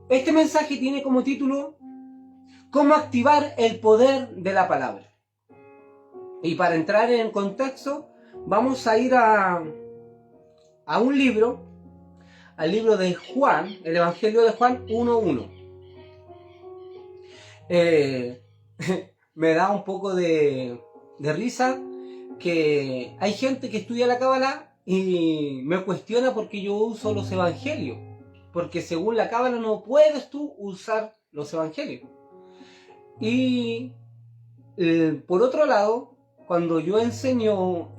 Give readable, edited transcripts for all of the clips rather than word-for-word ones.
Este mensaje tiene como título ¿Cómo activar el poder de la palabra? Y para entrar en contexto, vamos a ir a un libro, al libro de Juan, el Evangelio de Juan 1:1. Me da un poco de risa que hay gente que estudia la Cábala y me cuestiona porque yo uso los evangelios. Porque según la Cábala no puedes tú usar los evangelios. Y por otro lado, cuando yo enseño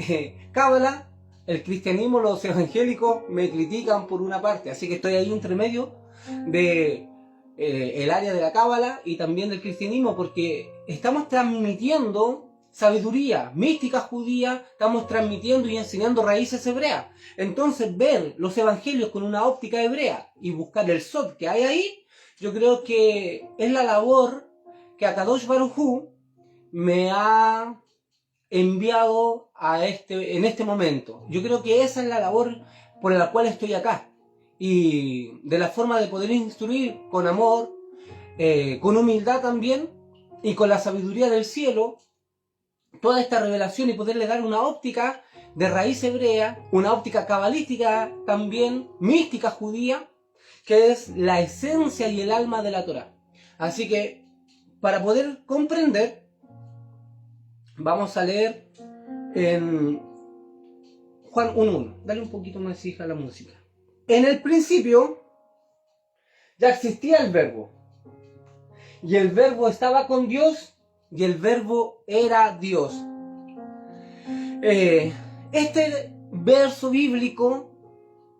Cábala, el cristianismo, los evangélicos me critican por una parte. Así que estoy ahí entre medio de el área de la Cábala y también del cristianismo, porque estamos transmitiendo sabiduría mística judía, estamos transmitiendo y enseñando raíces hebreas. Entonces ver los evangelios con una óptica hebrea y buscar el sod que hay ahí, yo creo que es la labor que Akadosh Baruj Hu me ha enviado en este momento. Yo creo que esa es la labor por la cual estoy acá. Y de la forma de poder instruir con amor, con humildad también, y con la sabiduría del cielo, toda esta revelación y poderle dar una óptica de raíz hebrea, una óptica cabalística también, mística judía, que es la esencia y el alma de la Torá. Así que, para poder comprender, vamos a leer en Juan 1:1. Dale un poquito más, hija, a la música. En el principio ya existía el verbo. Y el verbo estaba con Dios y el verbo era Dios. Este verso bíblico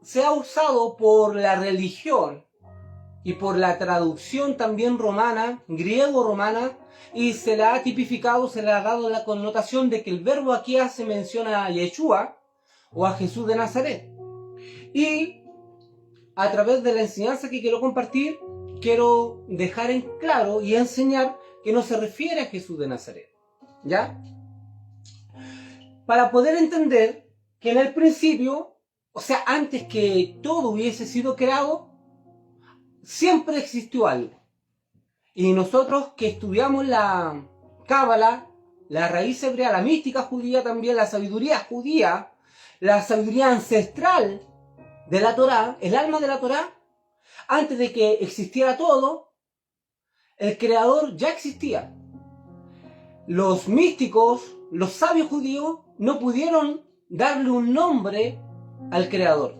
se ha usado por la religión y por la traducción también romana, griego-romana, y se la ha tipificado, se le ha dado la connotación de que el verbo aquí hace mención a Yeshua o a Jesús de Nazaret. Y a través de la enseñanza que quiero compartir, quiero dejar en claro y enseñar que no se refiere a Jesús de Nazaret. ¿Ya? Para poder entender que en el principio, o sea, antes que todo hubiese sido creado, siempre existió algo. Y nosotros que estudiamos la Cábala, la raíz hebrea, la mística judía también, la sabiduría judía, la sabiduría ancestral de la Torá, el alma de la Torá, antes de que existiera todo, el creador ya existía. Los místicos, los sabios judíos, no pudieron darle un nombre al creador.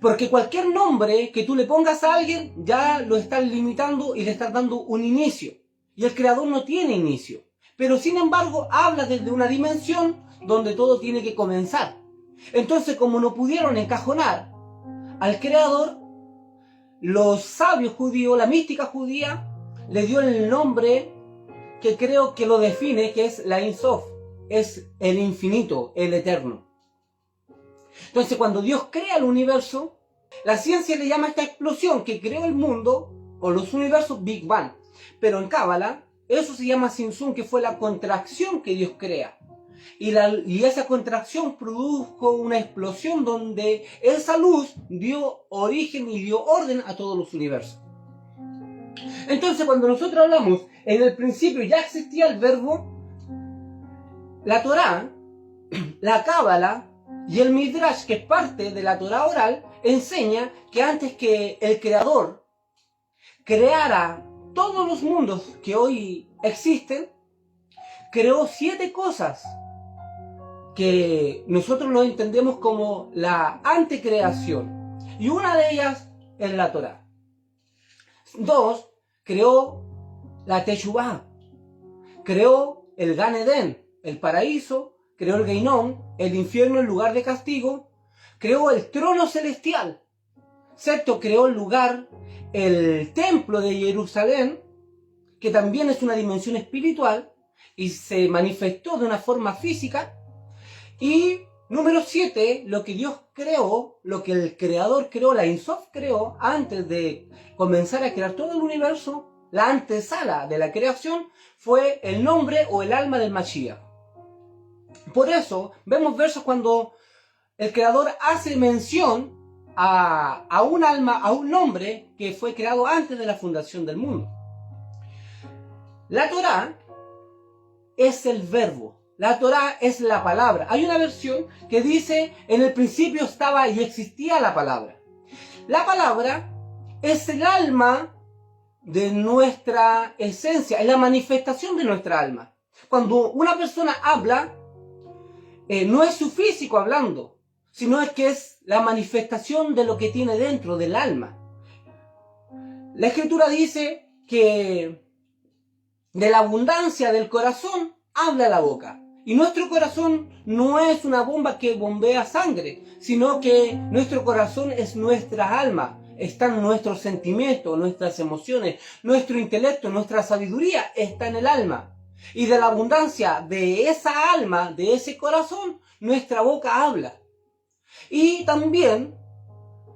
Porque cualquier nombre que tú le pongas a alguien, ya lo estás limitando y le estás dando un inicio. Y el creador no tiene inicio. Pero sin embargo, habla desde una dimensión donde todo tiene que comenzar. Entonces, como no pudieron encajonar al creador, los sabios judíos, la mística judía, le dio el nombre que creo que lo define, que es la Ein Sof, es el infinito, el eterno. Entonces, cuando Dios crea el universo, la ciencia le llama a esta explosión que creó el mundo o los universos Big Bang. Pero en Cábala, eso se llama Simsun, que fue la contracción que Dios crea. Y esa contracción produjo una explosión donde esa luz dio origen y dio orden a todos los universos. Entonces, cuando nosotros hablamos, en el principio ya existía el verbo, la Torá, la Cábala y el Midrash, que es parte de la Torá oral, enseña que antes que el Creador creara todos los mundos que hoy existen, creó 7 cosas que nosotros lo entendemos como la antecreación. Y una de ellas es la Torá. 2, creó la Teshuvah, creó el Gan Eden, el paraíso, creó el Geinón, el infierno, el lugar de castigo, creó el trono celestial, ¿cierto? Creó el lugar, el templo de Jerusalén, que también es una dimensión espiritual y se manifestó de una forma física. Y número 7, lo que Dios creó, lo que el creador creó, la Ein Sof creó, antes de comenzar a crear todo el universo, la antesala de la creación, fue el nombre o el alma del Mashiach. Por eso, vemos versos cuando el creador hace mención a un alma, a un hombre que fue creado antes de la fundación del mundo. La Torá es el verbo. La Torá es la palabra. Hay una versión que dice, en el principio estaba y existía la palabra. La palabra es el alma de nuestra esencia, es la manifestación de nuestra alma. Cuando una persona habla, no es su físico hablando, sino es que es la manifestación de lo que tiene dentro del alma. La Escritura dice que de la abundancia del corazón habla la boca. Y nuestro corazón no es una bomba que bombea sangre, sino que nuestro corazón es nuestra alma. Están nuestros sentimientos, nuestras emociones, nuestro intelecto, nuestra sabiduría está en el alma. Y de la abundancia de esa alma, de ese corazón, nuestra boca habla. Y también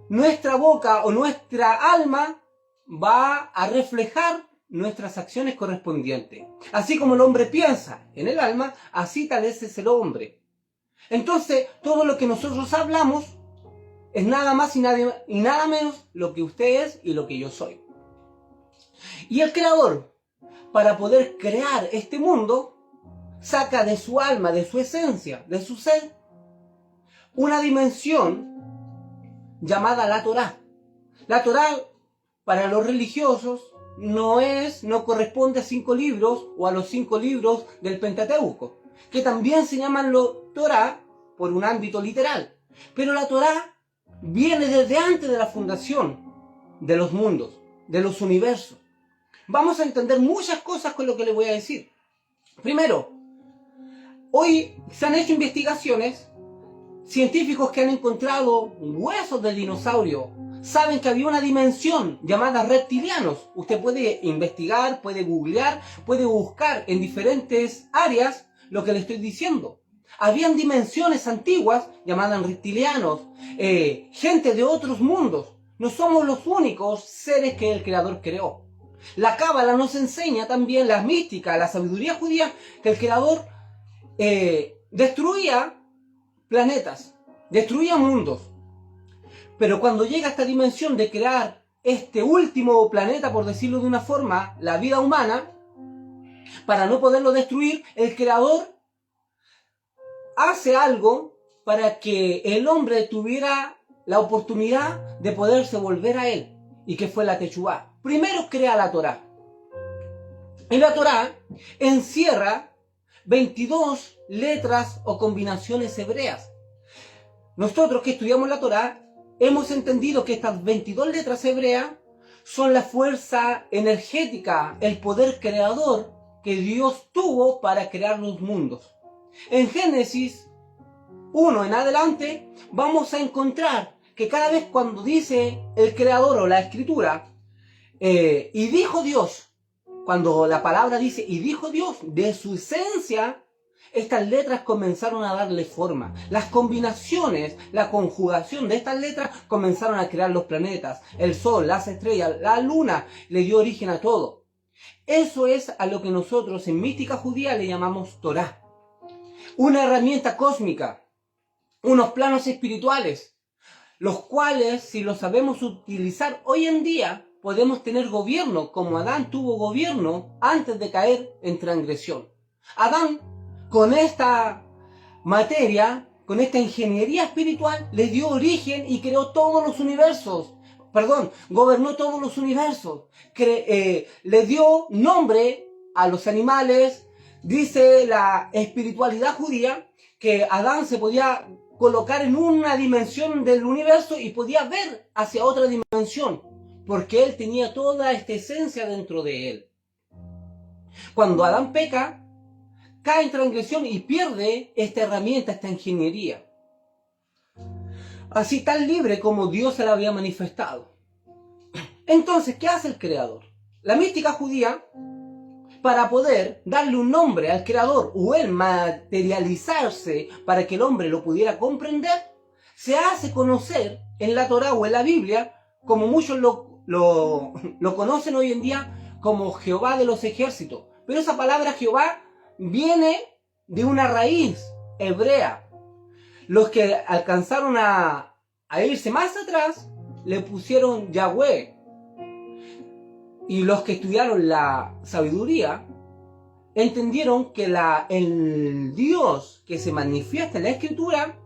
nuestra boca o nuestra alma va a reflejar nuestras acciones correspondientes. Así como el hombre piensa en el alma, así tal vez es el hombre. Entonces, todo lo que nosotros hablamos es nada más y nada menos lo que usted es y lo que yo soy. Y el creador, para poder crear este mundo, saca de su alma, de su esencia, de su ser, una dimensión llamada la Torá. La Torá, para los religiosos, no corresponde a 5 libros o a los 5 libros del Pentateuco, que también se llaman Torá por un ámbito literal. Pero la Torá viene desde antes de la fundación de los mundos, de los universos. Vamos a entender muchas cosas con lo que les voy a decir. Primero, hoy se han hecho investigaciones, científicos que han encontrado huesos del dinosaurio, saben que había una dimensión llamada reptilianos. Usted puede investigar, puede googlear, puede buscar en diferentes áreas lo que le estoy diciendo. Habían dimensiones antiguas llamadas reptilianos, gente de otros mundos. No somos los únicos seres que el Creador creó. La Cábala nos enseña también, la mística, la sabiduría judía, que el Creador destruía planetas, destruía mundos. Pero cuando llega a esta dimensión de crear este último planeta, por decirlo de una forma, la vida humana, para no poderlo destruir, el Creador hace algo para que el hombre tuviera la oportunidad de poderse volver a él, y que fue la Teshuvá. Primero crea la Torá. Y la Torá encierra 22 letras o combinaciones hebreas. Nosotros que estudiamos la Torá hemos entendido que estas 22 letras hebreas son la fuerza energética, el poder creador que Dios tuvo para crear los mundos. En Génesis 1 en adelante vamos a encontrar que cada vez cuando dice el creador o la escritura, y dijo Dios, cuando la palabra dice y dijo Dios, de su esencia, estas letras comenzaron a darle forma. Las combinaciones, la conjugación de estas letras comenzaron a crear los planetas, el sol, las estrellas, la luna, le dio origen a todo. Eso es a lo que nosotros en mística judía le llamamos Torá. Una herramienta cósmica, unos planos espirituales, los cuales, si los sabemos utilizar hoy en día, podemos tener gobierno, como Adán tuvo gobierno antes de caer en transgresión. Adán, con esta materia, con esta ingeniería espiritual, le dio origen y creó todos los universos. Gobernó todos los universos. Le dio nombre a los animales. Dice la espiritualidad judía que Adán se podía colocar en una dimensión del universo y podía ver hacia otra dimensión, porque él tenía toda esta esencia dentro de él. Cuando Adán peca, cae en transgresión y pierde esta herramienta, esta ingeniería. Así tan libre como Dios se la había manifestado. Entonces, ¿qué hace el Creador? La mística judía, para poder darle un nombre al Creador o él materializarse para que el hombre lo pudiera comprender, se hace conocer en la Torá o en la Biblia, como muchos lo conocen hoy en día, como Jehová de los ejércitos. Pero esa palabra Jehová viene de una raíz hebrea. Los que alcanzaron a a irse más atrás, le pusieron Yahweh. Y los que estudiaron la sabiduría entendieron que el Dios que se manifiesta en la Escritura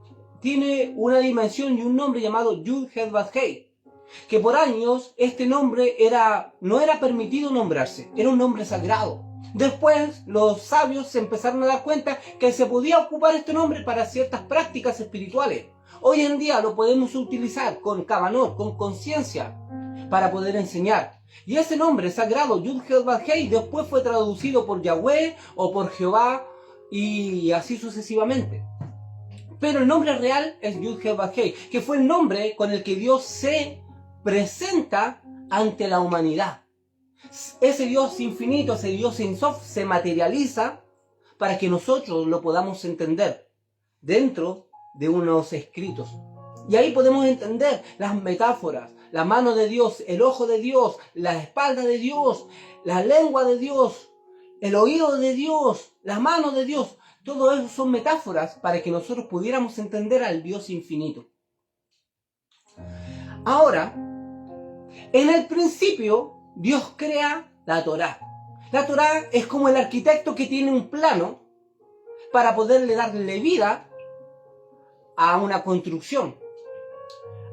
tiene una dimensión y un nombre llamado Yud-Heh-Vav-Heh, que por años este nombre no era permitido nombrarse, era un nombre sagrado. Después los sabios se empezaron a dar cuenta que se podía ocupar este nombre para ciertas prácticas espirituales. Hoy en día lo podemos utilizar con kavanot, con conciencia, para poder enseñar. Y ese nombre sagrado, Yud-Heh-Vav-Heh, después fue traducido por Yahweh o por Jehová y así sucesivamente. Pero el nombre real es Yud-Heh-Vav-Heh, que fue el nombre con el que Dios se presenta ante la humanidad. Ese Dios infinito, ese Dios Ein Sof, se materializa para que nosotros lo podamos entender dentro de unos escritos. Y ahí podemos entender las metáforas, la mano de Dios, el ojo de Dios, la espalda de Dios, la lengua de Dios, el oído de Dios, la mano de Dios. Todo eso son metáforas para que nosotros pudiéramos entender al Dios infinito. Ahora, en el principio, Dios crea la Torá. La Torá es como el arquitecto que tiene un plano para poderle darle vida a una construcción.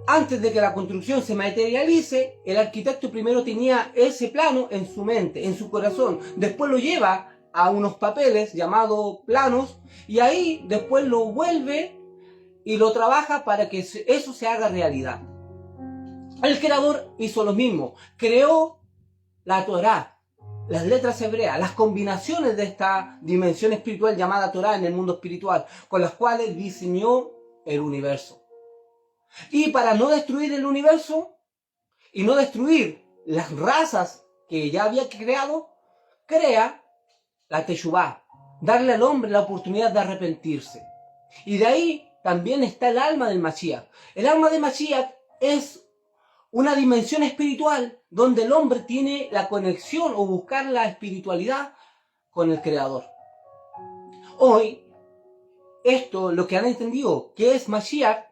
Antes de que la construcción se materialice, el arquitecto primero tenía ese plano en su mente, en su corazón. Después lo lleva a unos papeles llamados planos y ahí después lo vuelve y lo trabaja para que eso se haga realidad. El creador hizo lo mismo, creó la Torá, las letras hebreas, las combinaciones de esta dimensión espiritual llamada Torá en el mundo espiritual, con las cuales diseñó el universo. Y para no destruir el universo y no destruir las razas que ya había creado, crea la Teshuvá, darle al hombre la oportunidad de arrepentirse. Y de ahí también está el alma del Mashiach. El alma de Mashiach es una dimensión espiritual donde el hombre tiene la conexión o buscar la espiritualidad con el Creador. Hoy, lo que han entendido que es Mashiach,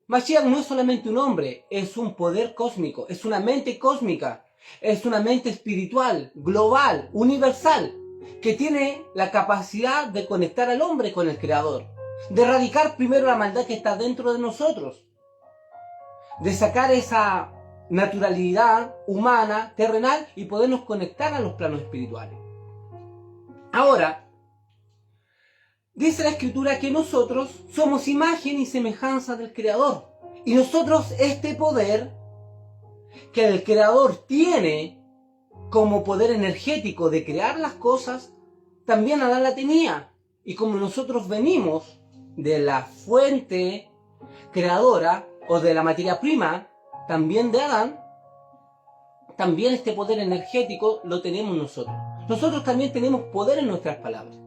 Mashiach no es solamente un hombre, es un poder cósmico, es una mente cósmica, es una mente espiritual, global, universal, que tiene la capacidad de conectar al hombre con el Creador, de erradicar primero la maldad que está dentro de nosotros, de sacar esa naturalidad humana, terrenal, y podernos conectar a los planos espirituales. Ahora, dice la Escritura que nosotros somos imagen y semejanza del Creador. Y nosotros este poder que el Creador tiene como poder energético de crear las cosas, también Adán la tenía. Y como nosotros venimos de la fuente creadora o de la materia prima, también de Adán, también este poder energético lo tenemos nosotros. Nosotros también tenemos poder en nuestras palabras.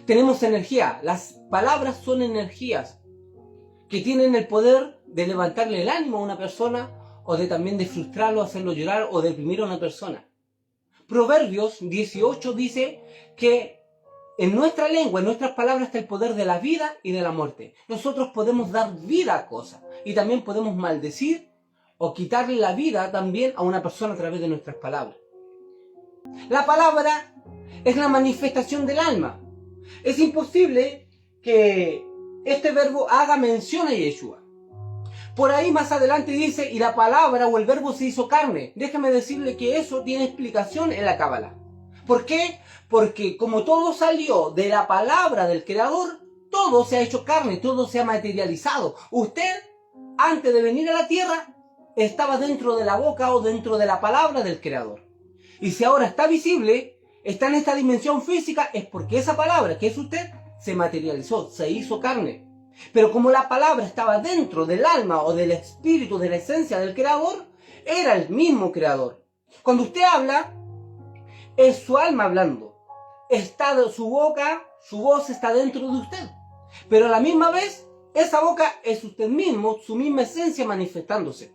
Tenemos energía. Las palabras son energías que tienen el poder de levantarle el ánimo a una persona o de también de frustrarlo, hacerlo llorar o deprimir a una persona. Proverbios 18 dice que en nuestra lengua, en nuestras palabras está el poder de la vida y de la muerte. Nosotros podemos dar vida a cosas y también podemos maldecir o quitarle la vida también a una persona a través de nuestras palabras. La palabra es la manifestación del alma. Es imposible que este verbo haga mención a Yeshua. Por ahí más adelante dice, y la palabra o el verbo se hizo carne. Déjame decirle que eso tiene explicación en la Cábala. ¿Por qué? Porque como todo salió de la palabra del Creador, todo se ha hecho carne, todo se ha materializado. Usted, antes de venir a la tierra, estaba dentro de la boca o dentro de la palabra del Creador. Y si ahora está visible, está en esta dimensión física, es porque esa palabra, que es usted, se materializó, se hizo carne. Pero como la palabra estaba dentro del alma o del espíritu, de la esencia del Creador, era el mismo Creador. Cuando usted habla, es su alma hablando. Está de su boca, su voz está dentro de usted. Pero a la misma vez, esa boca es usted mismo, su misma esencia manifestándose.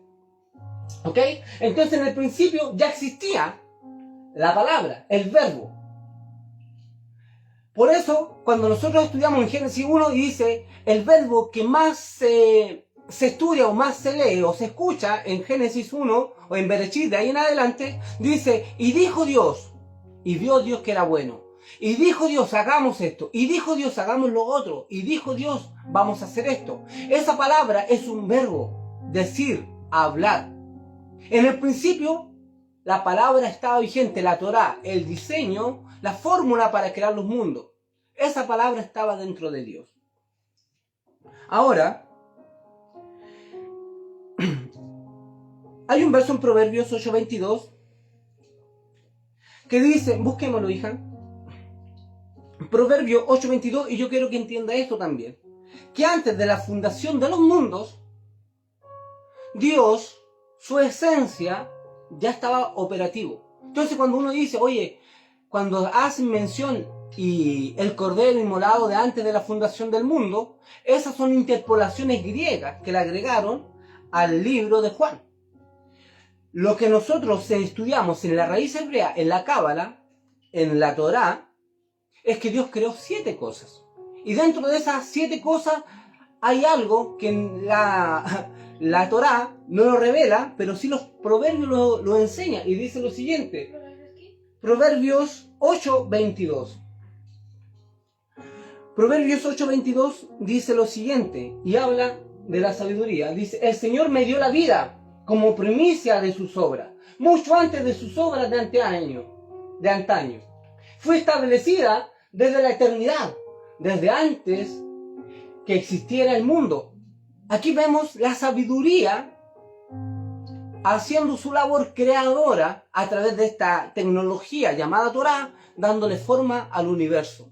¿Ok? Entonces en el principio ya existía la palabra, el verbo. Por eso, cuando nosotros estudiamos en Génesis 1 y dice, el verbo que más se se estudia o más se lee o se escucha en Génesis 1 o en Bereshit, de ahí en adelante, dice, y dijo Dios, y vio Dios que era bueno. Y dijo Dios, hagamos esto. Y dijo Dios, hagamos lo otro. Y dijo Dios, vamos a hacer esto. Esa palabra es un verbo, decir, hablar. En el principio, la palabra estaba vigente, la Torá, el diseño, la fórmula para crear los mundos. Esa palabra estaba dentro de Dios. Ahora, hay un verso en Proverbios 8:22 que dice, busquémoslo, hija. Proverbios 8:22, y yo quiero que entienda esto también, que antes de la fundación de los mundos, Dios, su esencia, ya estaba operativo. Entonces cuando uno dice, oye, cuando hacen mención y el cordero inmolado de antes de la fundación del mundo, esas son interpolaciones griegas que le agregaron al libro de Juan. Lo que nosotros estudiamos en la raíz hebrea, en la Cábala, en la Torá, es que Dios creó 7 cosas. Y dentro de esas 7 cosas hay algo que en la Torá no lo revela, pero sí los proverbios lo enseñan. Y dice lo siguiente. Proverbios 8:22. Proverbios 8:22 dice lo siguiente, y habla de la sabiduría. Dice, el Señor me dio la vida como primicia de sus obras, mucho antes de sus obras de antaño. Fue establecida desde la eternidad, desde antes que existiera el mundo. Aquí vemos la sabiduría haciendo su labor creadora a través de esta tecnología llamada Torá, dándole forma al universo.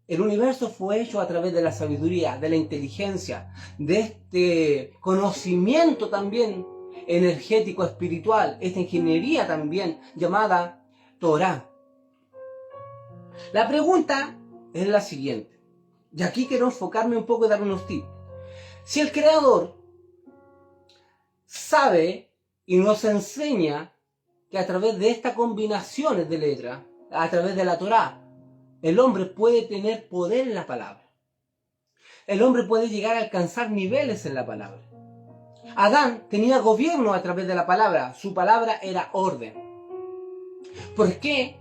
El universo fue hecho a través de la sabiduría, de la inteligencia, de este conocimiento también energético, espiritual, esta ingeniería también llamada Torá. La pregunta es la siguiente, y aquí quiero enfocarme un poco y dar unos tips. Si el Creador sabe y nos enseña que a través de estas combinaciones de letras, a través de la Torá, el hombre puede tener poder en la palabra. El hombre puede llegar a alcanzar niveles en la palabra. Adán tenía gobierno a través de la palabra. Su palabra era orden. ¿Por qué?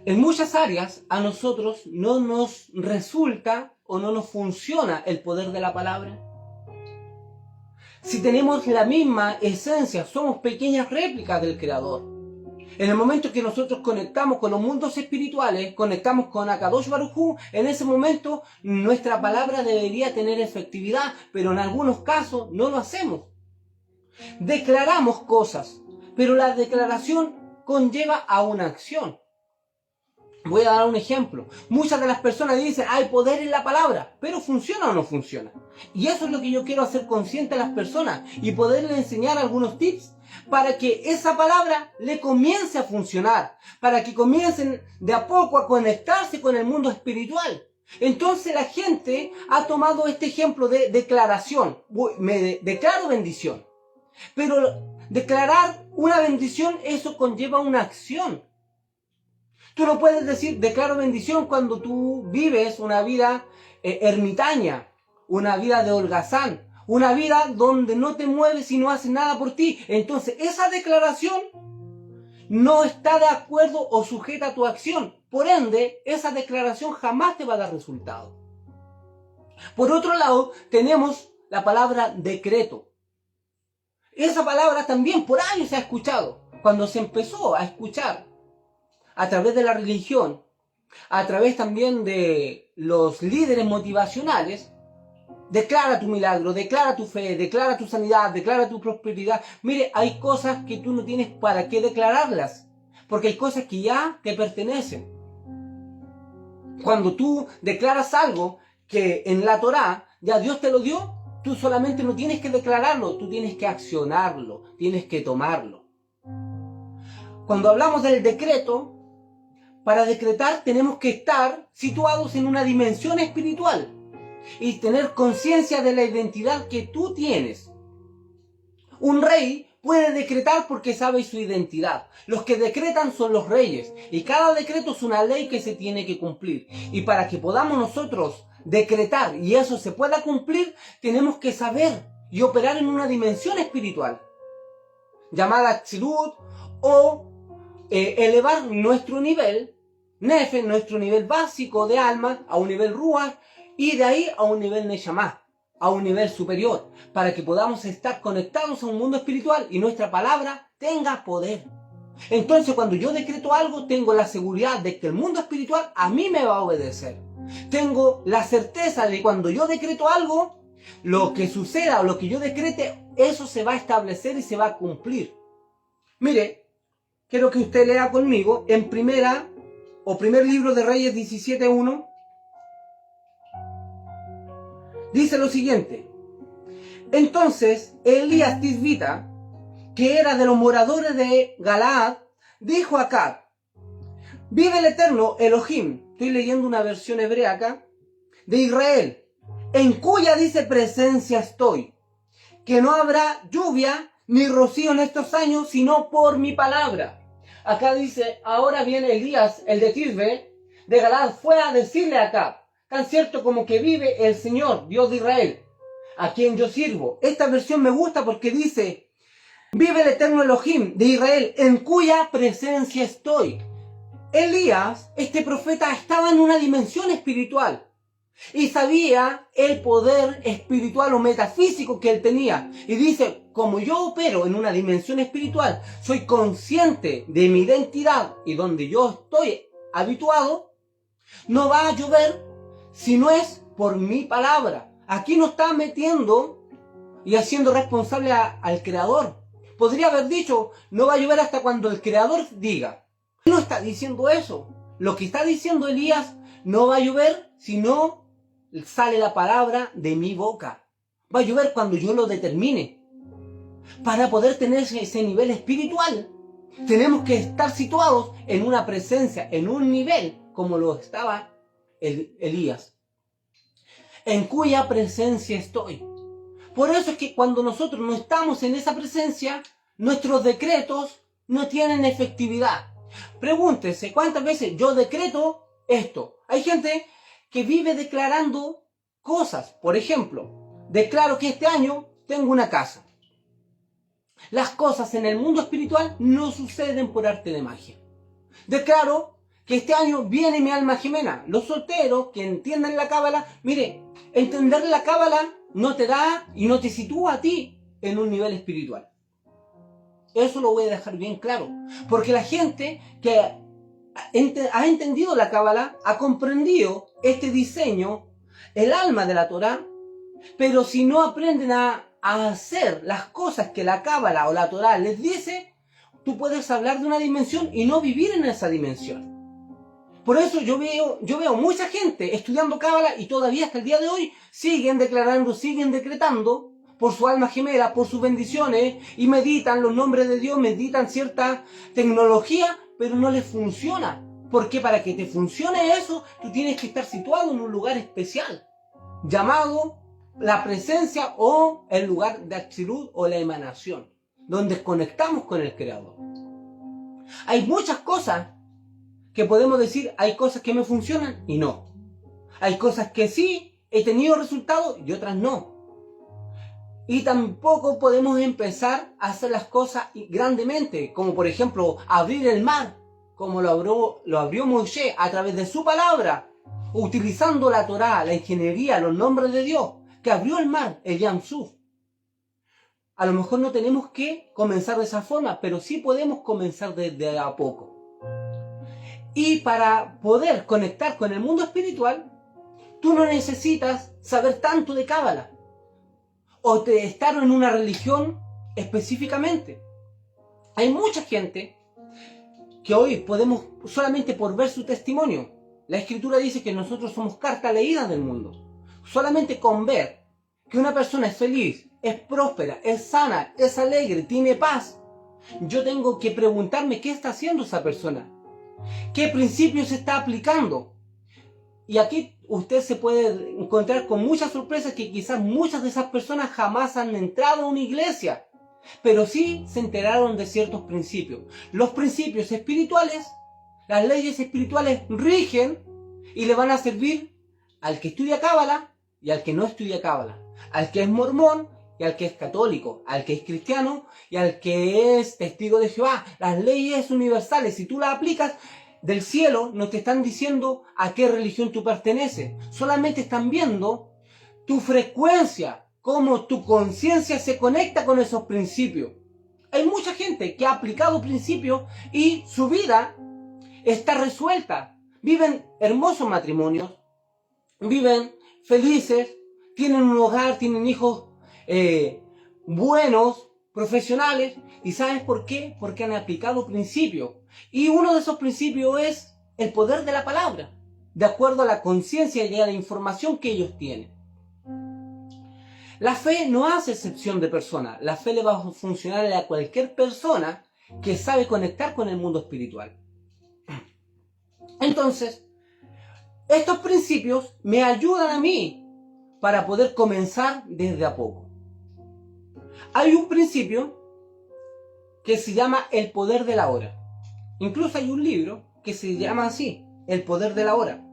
En muchas áreas a nosotros no nos resulta o no nos funciona el poder de la palabra. Si tenemos la misma esencia, somos pequeñas réplicas del Creador. En el momento que nosotros conectamos con los mundos espirituales, conectamos con Akadosh Baruj Hu, en ese momento nuestra palabra debería tener efectividad, pero en algunos casos no lo hacemos. Declaramos cosas, pero la declaración conlleva a una acción. Voy a dar un ejemplo. Muchas de las personas dicen, hay poder en la palabra, pero ¿funciona o no funciona? Y eso es lo que yo quiero hacer consciente a las personas y poderles enseñar algunos tips para que esa palabra le comience a funcionar, para que comiencen de a poco a conectarse con el mundo espiritual. Entonces la gente ha tomado este ejemplo de declaración. Me declaro bendición. Pero declarar una bendición, eso conlleva una acción. Tú no puedes decir declaro bendición cuando tú vives una vida ermitaña, una vida de holgazán, una vida donde no te mueves y no haces nada por ti. Entonces esa declaración no está de acuerdo o sujeta a tu acción. Por ende, esa declaración jamás te va a dar resultado. Por otro lado, tenemos la palabra decreto. Esa palabra también por años se ha escuchado. Cuando se empezó a escuchar a través de la religión, a través también de los líderes motivacionales, declara tu milagro, declara tu fe, declara tu sanidad, declara tu prosperidad. Mire, hay cosas que tú no tienes para qué declararlas, porque hay cosas que ya te pertenecen. Cuando tú declaras algo que en la Torá ya Dios te lo dio, tú solamente no tienes que declararlo, tú tienes que accionarlo, tienes que tomarlo. Cuando hablamos del decreto, para decretar tenemos que estar situados en una dimensión espiritual y tener conciencia de la identidad que tú tienes. Un rey puede decretar porque sabe su identidad. Los que decretan son los reyes y cada decreto es una ley que se tiene que cumplir. Y para que podamos nosotros decretar y eso se pueda cumplir, tenemos que saber y operar en una dimensión espiritual, llamada Atzilut, o elevar nuestro nivel, Nefe, nuestro nivel básico de alma, a un nivel Ruach, y de ahí a un nivel Neshama, a un nivel superior, para que podamos estar conectados a un mundo espiritual y nuestra palabra tenga poder. Entonces, cuando yo decreto algo, tengo la seguridad de que el mundo espiritual a mí me va a obedecer. Tengo la certeza de que cuando yo decreto algo, lo que suceda o lo que yo decrete, eso se va a establecer y se va a cumplir. Mire, quiero que usted lea conmigo en primer libro de Reyes 17:1. Dice lo siguiente: entonces Elías Tisbita, que era de los moradores de Galaad, dijo a Acab: vive el eterno Elohim, estoy leyendo una versión hebrea acá, de Israel, en cuya dice presencia estoy, que no habrá lluvia ni rocío en estos años, sino por mi palabra. Acá dice, ahora viene Elías, el de Tisbe, de Galaad, fue a decirle a Acab, tan cierto como que vive el Señor, Dios de Israel, a quien yo sirvo. Esta versión me gusta porque dice, vive el eterno Elohim de Israel, en cuya presencia estoy. Elías, este profeta, estaba en una dimensión espiritual y sabía el poder espiritual o metafísico que él tenía. Y dice, como yo opero en una dimensión espiritual, soy consciente de mi identidad y donde yo estoy habituado, no va a llover si no es por mi palabra. Aquí no está metiendo y haciendo responsable al Creador. Podría haber dicho, no va a llover hasta cuando el Creador diga. No está diciendo eso. Lo que está diciendo Elías, no va a llover si no sale la palabra de mi boca. Va a llover cuando yo lo determine. Para poder tener ese nivel espiritual, tenemos que estar situados en una presencia, en un nivel como lo estaba Elías, en cuya presencia estoy. Por eso es que cuando nosotros no estamos en esa presencia, nuestros decretos no tienen efectividad. Pregúntese, ¿cuántas veces yo decreto esto? Hay gente que vive declarando cosas. Por ejemplo, declaro que este año tengo una casa. Las cosas en el mundo espiritual no suceden por arte de magia. Declaro que este año viene mi alma gemela. Los solteros que entiendan la cábala, mire, entender la cábala no te da y no te sitúa a ti en un nivel espiritual. Eso lo voy a dejar bien claro. Porque la gente que ha entendido la cábala, ha comprendido este diseño, el alma de la Torá, pero si no aprenden a hacer las cosas que la cábala o la Torá les dice, tú puedes hablar de una dimensión y no vivir en esa dimensión. Por eso yo veo mucha gente estudiando cábala y todavía hasta el día de hoy siguen declarando, siguen decretando por su alma gemela, por sus bendiciones, y meditan los nombres de Dios, meditan cierta tecnología, pero no les funciona. Porque para que te funcione eso, tú tienes que estar situado en un lugar especial, llamado la presencia o el lugar de Atzilut o la emanación, donde conectamos con el Creador. Hay muchas cosas que podemos decir, hay cosas que me funcionan y no. Hay cosas que sí he tenido resultados y otras no. Y tampoco podemos empezar a hacer las cosas grandemente, como por ejemplo abrir el mar, como lo abrió Moisés a través de su palabra, utilizando la Torá, la ingeniería, los nombres de Dios, que abrió el mar, el Yam Suf. A lo mejor no tenemos que comenzar de esa forma, pero sí podemos comenzar desde a poco. Y para poder conectar con el mundo espiritual, tú no necesitas saber tanto de cábala o de estar en una religión específicamente. Hay mucha gente que hoy podemos, solamente por ver su testimonio, la Escritura dice que nosotros somos carta leída del mundo. Solamente con ver que una persona es feliz, es próspera, es sana, es alegre, tiene paz, yo tengo que preguntarme qué está haciendo esa persona, qué principios se está aplicando. Y aquí usted se puede encontrar con muchas sorpresas que quizás muchas de esas personas jamás han entrado a una iglesia, pero sí se enteraron de ciertos principios. Los principios espirituales, las leyes espirituales rigen y le van a servir al que estudia cábala y al que no estudia cábala, al que es mormón y al que es católico, al que es cristiano y al que es testigo de Jehová. Las leyes universales, si tú las aplicas del cielo, no te están diciendo a qué religión tú perteneces. Solamente están viendo tu frecuencia, cómo tu conciencia se conecta con esos principios. Hay mucha gente que ha aplicado principios y su vida está resuelta. Viven hermosos matrimonios, viven felices, tienen un hogar, tienen hijos buenos, profesionales. ¿Y sabes por qué? Porque han aplicado principios. Y uno de esos principios es el poder de la palabra, de acuerdo a la conciencia y a la información que ellos tienen. La fe no hace excepción de persona. La fe le va a funcionar a cualquier persona que sabe conectar con el mundo espiritual. Entonces, estos principios me ayudan a mí para poder comenzar desde a poco. Hay un principio que se llama el poder de la hora. Incluso hay un libro que se llama así, el poder de la hora.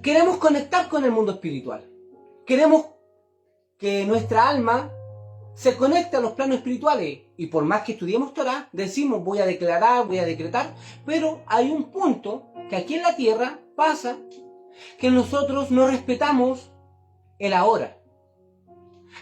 Queremos conectar con el mundo espiritual. Queremos que nuestra alma se conecte a los planos espirituales. Y por más que estudiemos Torah, decimos voy a declarar, voy a decretar, pero hay un punto que aquí en la tierra pasa que nosotros no respetamos el ahora.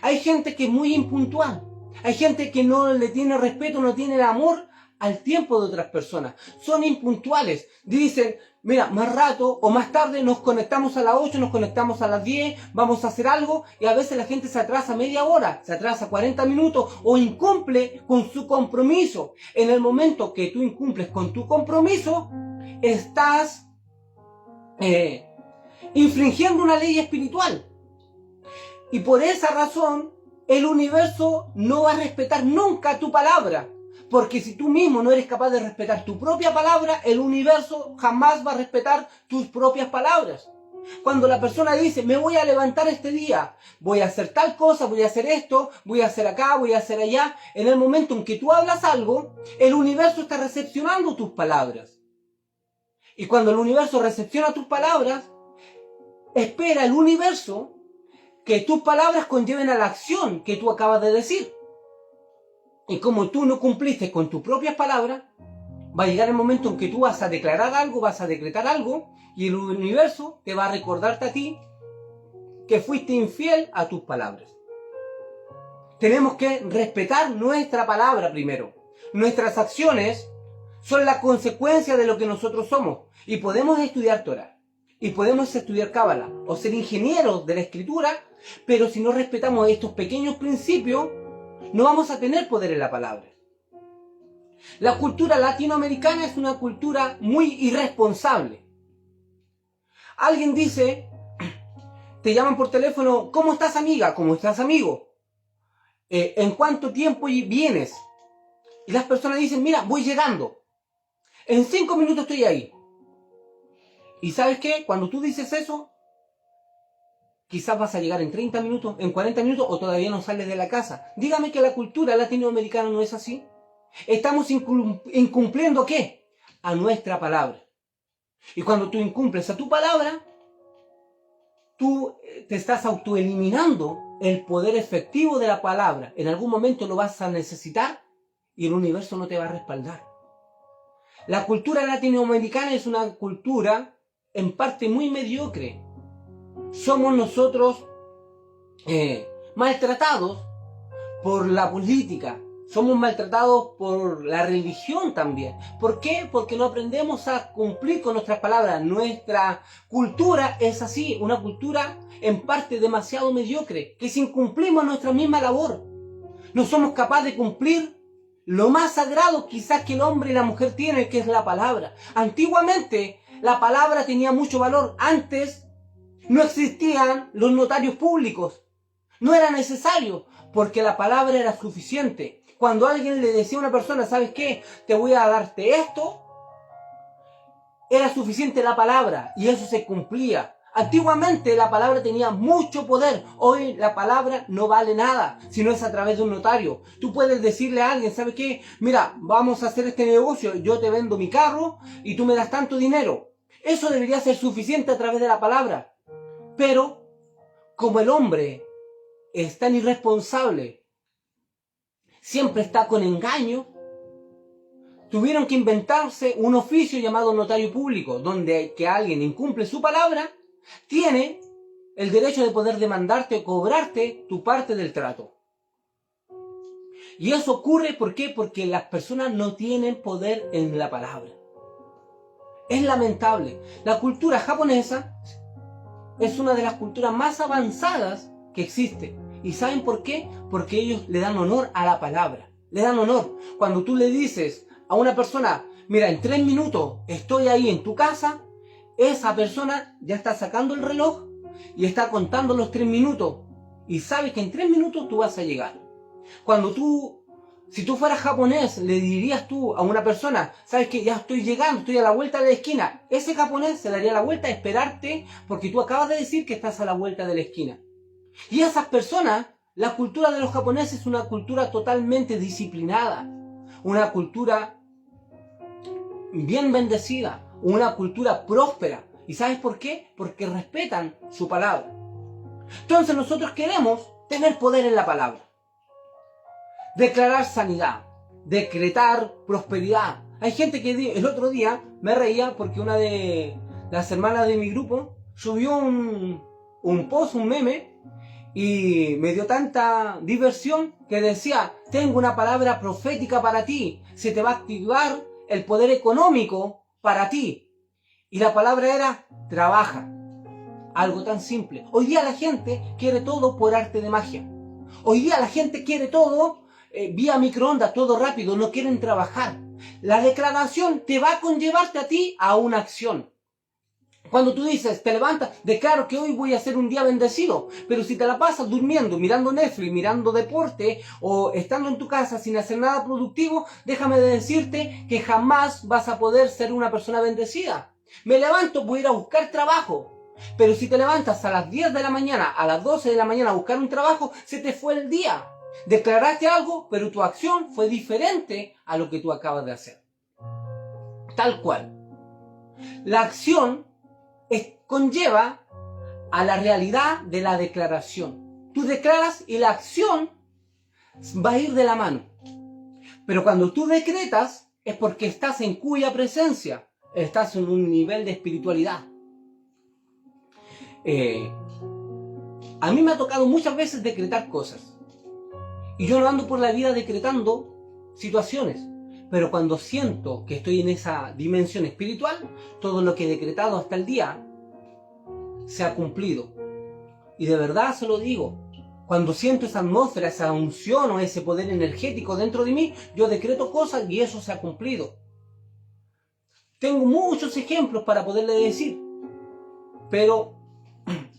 Hay gente que es muy impuntual. Hay gente que no le tiene respeto, no tiene el amor al tiempo de otras personas. Son impuntuales. Dicen, mira, más rato o más tarde nos conectamos a las 8, nos conectamos a las 10, vamos a hacer algo, y a veces la gente se atrasa media hora, se atrasa 40 minutos o incumple con su compromiso. En el momento que tú incumples con tu compromiso, estás infringiendo una ley espiritual. Y por esa razón, el universo no va a respetar nunca tu palabra. Porque si tú mismo no eres capaz de respetar tu propia palabra, el universo jamás va a respetar tus propias palabras. Cuando la persona dice, me voy a levantar este día, voy a hacer tal cosa, voy a hacer esto, voy a hacer acá, voy a hacer allá, en el momento en que tú hablas algo, el universo está recepcionando tus palabras. Y cuando el universo recepciona tus palabras, espera el universo que tus palabras conlleven a la acción que tú acabas de decir. Y como tú no cumpliste con tus propias palabras, va a llegar el momento en que tú vas a declarar algo, vas a decretar algo, y el universo te va a recordarte a ti que fuiste infiel a tus palabras. Tenemos que respetar nuestra palabra primero. Nuestras acciones son la consecuencia de lo que nosotros somos. Y podemos estudiar Torah, y podemos estudiar Cábala, o ser ingenieros de la escritura, pero si no respetamos estos pequeños principios, no vamos a tener poder en la palabra. La cultura latinoamericana es una cultura muy irresponsable. Alguien dice, te llaman por teléfono, ¿cómo estás amiga? ¿Cómo estás amigo? ¿En cuánto tiempo vienes? Y las personas dicen, mira, voy llegando. En 5 minutos estoy ahí. ¿Y sabes qué? Cuando tú dices eso, quizás vas a llegar en 30 minutos, en 40 minutos, o todavía no sales de la casa. Dígame que la cultura latinoamericana no es así. Estamos incumpliendo ¿qué? A nuestra palabra. Y cuando tú incumples a tu palabra, tú te estás autoeliminando el poder efectivo de la palabra. En algún momento lo vas a necesitar y el universo no te va a respaldar. La cultura latinoamericana es una cultura en parte muy mediocre. Somos nosotros maltratados por la política. Somos maltratados por la religión también. ¿Por qué? Porque no aprendemos a cumplir con nuestras palabras. Nuestra cultura es así, una cultura en parte demasiado mediocre, que si incumplimos nuestra misma labor, no somos capaces de cumplir lo más sagrado quizás que el hombre y la mujer tienen, que es la palabra. Antiguamente la palabra tenía mucho valor. Antes no existían los notarios públicos. No era necesario, porque la palabra era suficiente. Cuando alguien le decía a una persona, ¿sabes qué? Te voy a darte esto, era suficiente la palabra y eso se cumplía. Antiguamente la palabra tenía mucho poder. Hoy la palabra no vale nada si no es a través de un notario. Tú puedes decirle a alguien, ¿sabes qué? Mira, vamos a hacer este negocio, yo te vendo mi carro y tú me das tanto dinero. Eso debería ser suficiente a través de la palabra. Pero como el hombre es tan irresponsable, siempre está con engaño, tuvieron que inventarse un oficio llamado notario público, donde que alguien incumple su palabra, tiene el derecho de poder demandarte o cobrarte tu parte del trato. Y eso ocurre, ¿por qué? Porque las personas no tienen poder en la palabra. Es lamentable. La cultura japonesa es una de las culturas más avanzadas que existe. ¿Y saben por qué? Porque ellos le dan honor a la palabra. Le dan honor. Cuando tú le dices a una persona, mira, en 3 minutos estoy ahí en tu casa, esa persona ya está sacando el reloj y está contando los 3 minutos. Y sabe que en 3 minutos tú vas a llegar. Si tú fueras japonés, le dirías tú a una persona, sabes que ya estoy llegando, estoy a la vuelta de la esquina. Ese japonés se daría la vuelta a esperarte porque tú acabas de decir que estás a la vuelta de la esquina. Y esas personas, la cultura de los japoneses es una cultura totalmente disciplinada, una cultura bien bendecida, una cultura próspera. ¿Y sabes por qué? Porque respetan su palabra. Entonces nosotros queremos tener poder en la palabra. Declarar sanidad, decretar prosperidad. Hay gente que el otro día me reía porque una de las hermanas de mi grupo subió un post, un meme, y me dio tanta diversión que decía, tengo una palabra profética para ti, se te va a activar el poder económico para ti. Y la palabra era, trabaja. Algo tan simple. Hoy día la gente quiere todo por arte de magia. Hoy día la gente quiere todo vía microondas, todo rápido, no quieren trabajar. La declaración te va a conllevarte a ti a una acción. Cuando tú dices, te levantas, declaro que hoy voy a ser un día bendecido, pero si te la pasas durmiendo, mirando Netflix, mirando deporte o estando en tu casa sin hacer nada productivo, déjame decirte que jamás vas a poder ser una persona bendecida. Me levanto, voy a ir a buscar trabajo, pero si te levantas a las 10 de la mañana, a las 12 de la mañana a buscar un trabajo, se te fue el día. Declaraste algo, pero tu acción fue diferente a lo que tú acabas de hacer. Tal cual. La acción conlleva a la realidad de la declaración. Tú declaras y la acción va a ir de la mano. Pero cuando tú decretas es porque estás en cuya presencia, estás en un nivel de espiritualidad. A mí me ha tocado muchas veces decretar cosas. Y yo no ando por la vida decretando situaciones. Pero cuando siento que estoy en esa dimensión espiritual, todo lo que he decretado hasta el día se ha cumplido. Y de verdad se lo digo. Cuando siento esa atmósfera, esa unción o ese poder energético dentro de mí, yo decreto cosas y eso se ha cumplido. Tengo muchos ejemplos para poderle decir. Pero,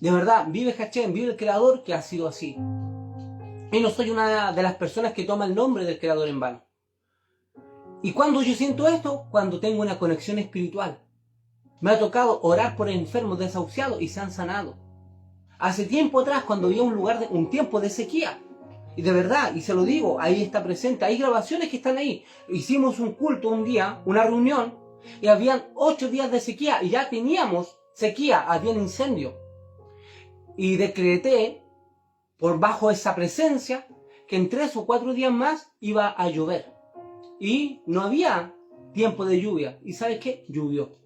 de verdad, vive Hachén, vive el Creador que ha sido así. Y no soy una de las personas que toma el nombre del Creador en vano. ¿Y cuando yo siento esto? Cuando tengo una conexión espiritual. Me ha tocado orar por enfermos desahuciados y se han sanado. Hace tiempo atrás, cuando había un tiempo de sequía, y de verdad, y se lo digo, ahí está presente, hay grabaciones que están ahí. Hicimos un culto un día, una reunión, y habían 8 días de sequía, y ya teníamos sequía, había un incendio. Y decreté, por bajo esa presencia, que en 3 o 4 días más iba a llover. Y no había tiempo de lluvia. ¿Y sabes qué? Llovió.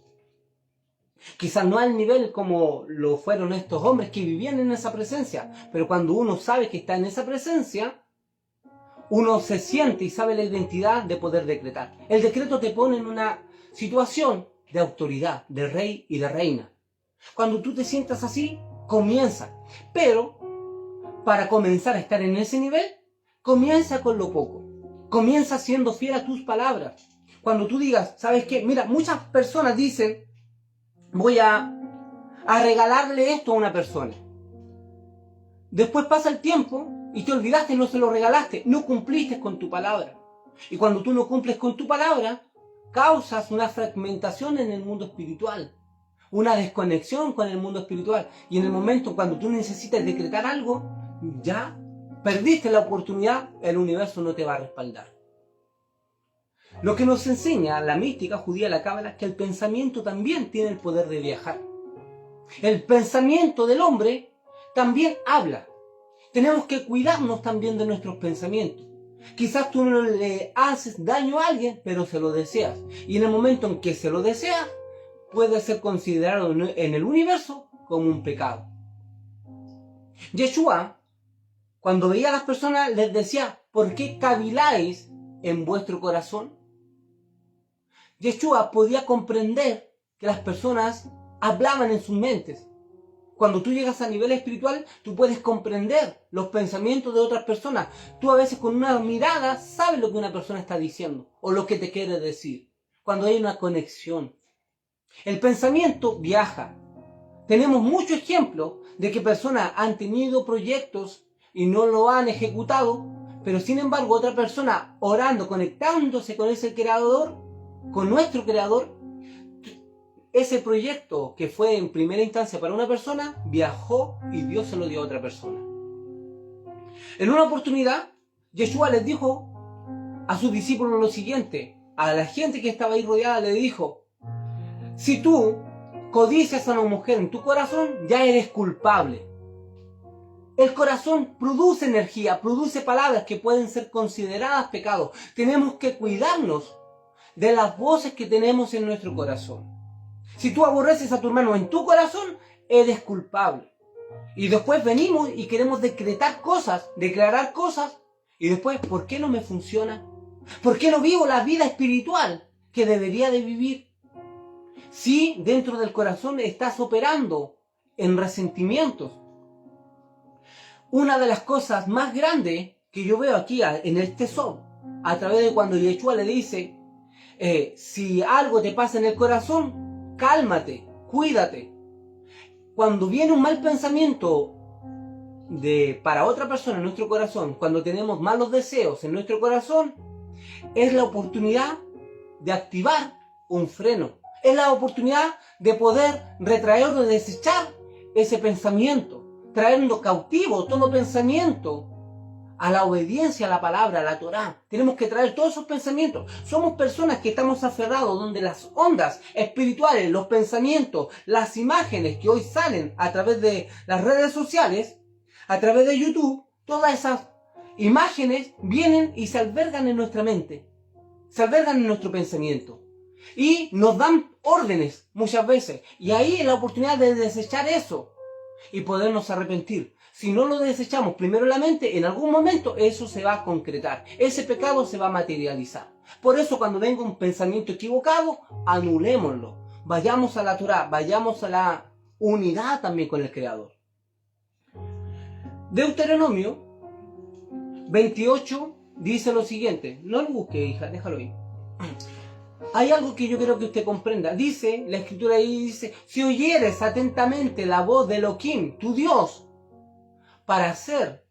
Quizás no al nivel como lo fueron estos hombres que vivían en esa presencia. Pero cuando uno sabe que está en esa presencia, uno se siente y sabe la identidad de poder decretar. El decreto te pone en una situación de autoridad, de rey y de reina. Cuando tú te sientas así, comienza. Pero para comenzar a estar en ese nivel, comienza con lo poco. Comienza siendo fiel a tus palabras. Cuando tú digas, ¿sabes qué? Mira, muchas personas dicen, voy a regalarle esto a una persona. Después pasa el tiempo y te olvidaste, no se lo regalaste, no cumpliste con tu palabra. Y cuando tú no cumples con tu palabra, causas una fragmentación en el mundo espiritual, una desconexión con el mundo espiritual. Y en el momento cuando tú necesitas decretar algo, ya perdiste la oportunidad, el universo no te va a respaldar. Lo que nos enseña la mística judía, la cábala, es que el pensamiento también tiene el poder de viajar. El pensamiento del hombre también habla. Tenemos que cuidarnos también de nuestros pensamientos. Quizás tú no le haces daño a alguien, pero se lo deseas. Y en el momento en que se lo deseas, puede ser considerado en el universo como un pecado. Yeshua, cuando veía a las personas, les decía: ¿por qué caviláis en vuestro corazón? Yeshua podía comprender que las personas hablaban en sus mentes. Cuando tú llegas a nivel espiritual, tú puedes comprender los pensamientos de otras personas. Tú a veces con una mirada sabes lo que una persona está diciendo o lo que te quiere decir. Cuando hay una conexión. El pensamiento viaja. Tenemos muchos ejemplos de que personas han tenido proyectos y no lo han ejecutado, pero sin embargo otra persona orando, conectándose con ese creador, con nuestro creador, ese proyecto que fue en primera instancia para una persona, viajó y Dios se lo dio a otra persona. En una oportunidad, Yeshua les dijo a sus discípulos lo siguiente, a la gente que estaba ahí rodeada le dijo: si tú codicias a una mujer en tu corazón, ya eres culpable. El corazón produce energía, produce palabras que pueden ser consideradas pecados. Tenemos que cuidarnos de las voces que tenemos en nuestro corazón. Si tú aborreces a tu hermano en tu corazón, eres culpable. Y después venimos y queremos decretar cosas, declarar cosas, y después, ¿por qué no me funciona? ¿Por qué no vivo la vida espiritual que debería de vivir? Si dentro del corazón estás operando en resentimientos. Una de las cosas más grandes que yo veo aquí en el tesoro, a través de cuando Yeshua le dice, si algo te pasa en el corazón, cálmate, cuídate. Cuando viene un mal pensamiento para otra persona en nuestro corazón, cuando tenemos malos deseos en nuestro corazón, es la oportunidad de activar un freno. Es la oportunidad de poder retraer o desechar ese pensamiento, trayendo cautivo todo pensamiento a la obediencia a la palabra, a la Torá. Tenemos que traer todos esos pensamientos. Somos personas que estamos aferrados donde las ondas espirituales, los pensamientos, las imágenes que hoy salen a través de las redes sociales, a través de YouTube, todas esas imágenes vienen y se albergan en nuestra mente, se albergan en nuestro pensamiento y nos dan órdenes muchas veces. Y ahí es la oportunidad de desechar eso y podernos arrepentir. Si no lo desechamos primero en la mente, en algún momento eso se va a concretar. Ese pecado se va a materializar. Por eso cuando venga un pensamiento equivocado, anulémoslo. Vayamos a la Torá, vayamos a la unidad también con el Creador. Deuteronomio 28 dice lo siguiente. No lo busque, hija, déjalo ahí. Hay algo que yo quiero que usted comprenda. Dice, la escritura ahí dice, si oyeres atentamente la voz de Elohim, tu Dios, para hacer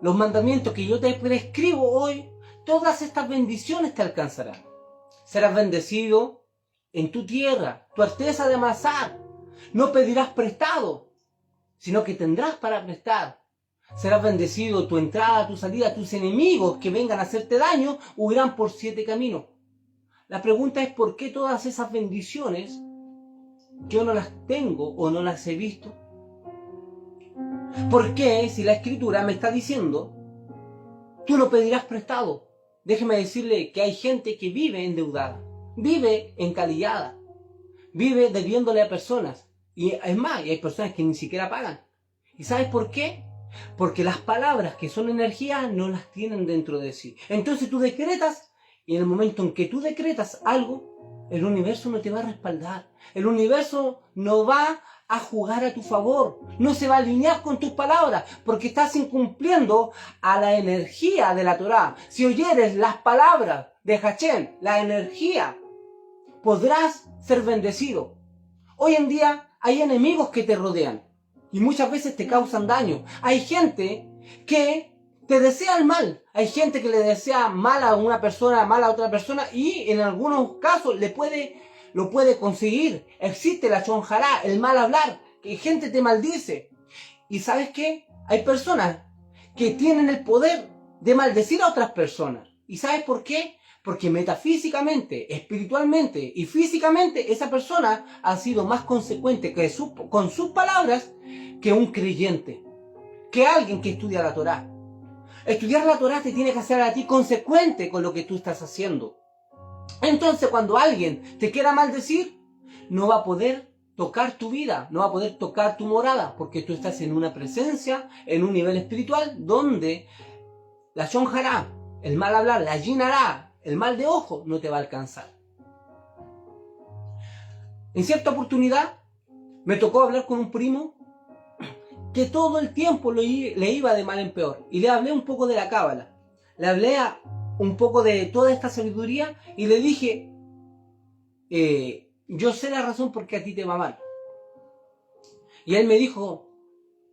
los mandamientos que yo te prescribo hoy, todas estas bendiciones te alcanzarán. Serás bendecido en tu tierra, tu arteza de amasar. No pedirás prestado, sino que tendrás para prestar. Serás bendecido tu entrada, tu salida. Tus enemigos que vengan a hacerte daño huirán por 7 caminos. La pregunta es, ¿por qué todas esas bendiciones yo no las tengo o no las he visto? ¿Por qué, si la escritura me está diciendo, tú no pedirás prestado? Déjeme decirle que hay gente que vive endeudada, vive encalillada, vive debiéndole a personas. Y es más, y hay personas que ni siquiera pagan. ¿Y sabes por qué? Porque las palabras que son energía no las tienen dentro de sí. Entonces tú decretas, y en el momento en que tú decretas algo, el universo no te va a respaldar. El universo no va a jugar a tu favor. No se va a alinear con tus palabras, porque estás incumpliendo a la energía de la Torá. Si oyeres las palabras de Hachem, la energía, podrás ser bendecido. Hoy en día hay enemigos que te rodean y muchas veces te causan daño. Hay gente que te desea el mal. Hay gente que le desea mal a una persona, mal a otra persona, y en algunos casos lo puede conseguir. Existe la chonjará, el mal hablar, que gente te maldice. ¿Y sabes qué? Hay personas que tienen el poder de maldecir a otras personas. ¿Y sabes por qué? Porque metafísicamente, espiritualmente y físicamente esa persona ha sido más consecuente con sus palabras que un creyente. que alguien que estudia la Torá. Estudiar la Torá te tiene que hacer a ti consecuente con lo que tú estás haciendo. Entonces, cuando alguien te quiera maldecir, no va a poder tocar tu vida, no va a poder tocar tu morada, porque tú estás en una presencia, en un nivel espiritual, donde la Shon Hará, el mal hablar, la Yin Hará, el mal de ojo, no te va a alcanzar. En cierta oportunidad, me tocó hablar con un primo que todo el tiempo le iba de mal en peor. Y le hablé un poco de la cábala. Le hablé un poco de toda esta sabiduría y le dije, yo sé la razón por qué a ti te va mal. Y él me dijo,